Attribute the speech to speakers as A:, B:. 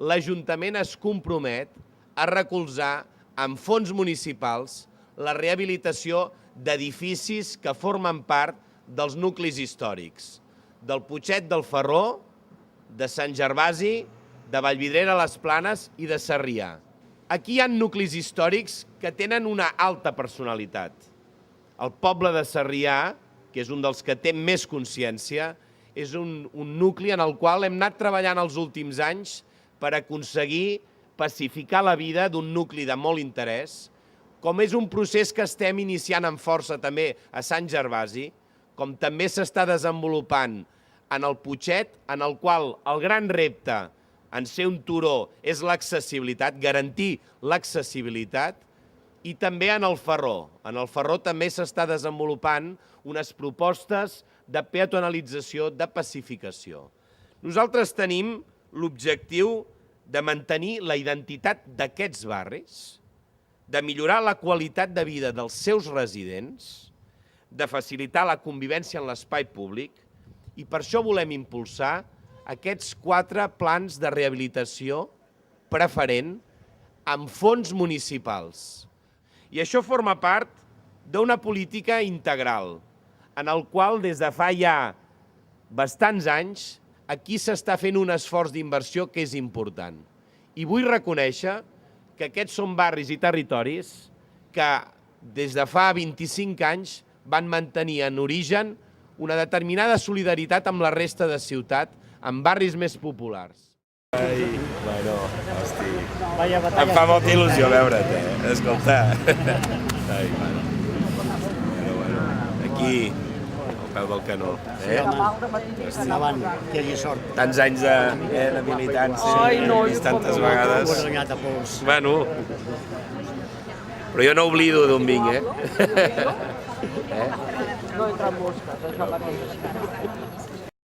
A: l'Ajuntament es compromet a recolzar amb fons municipals la rehabilitació d'edificis que formen part dels nuclis històrics, del Putxet del Ferró, de Sant Gervasi, de Vallvidrera les Planes i de Sarrià. Aquí hi ha nuclis històrics que tenen una alta personalitat. El poble de Sarrià, que és un dels que té més consciència, és un nucli en el qual hem anat treballant els últims anys per aconseguir pacificar la vida d'un nucli de molt interès, com és un procés que estem iniciant amb força també a Sant Gervasi, com també s'està desenvolupant en el Putxet, en el qual el gran repte en ser un turó és l'accessibilitat, garantir l'accessibilitat, i també en el Ferró. En el Ferró també s'està desenvolupant unes propostes de peatonalització, de pacificació. Nosaltres tenim l'objectiu de mantenir la identitat d'aquests barris, de millorar la qualitat de vida dels seus residents, de facilitar la convivència en l'espai públic, i per això volem impulsar aquests 4 plans de rehabilitació preferent amb fons municipals. I això forma part d'una política integral, en el qual des de fa ja bastants anys aquí s'està fent un esforç d'inversió que és important. I vull reconèixer que aquests són barris i territoris que des de fa 25 anys van mantenir en origen una determinada solidaritat amb la resta de ciutat, amb barris més populars.
B: Ai, bueno, hosti, em fa molta il·lusió veure't, escolta. Ai, bueno, aquí, al peu del canó.
C: Endavant, que hi hagi sort.
B: Tants anys de militància, he vist tantes vegades.
C: Ho has guanyat a pols.
B: Bueno, però jo no oblido d'on vinc,
D: No entran mosques, això mateix.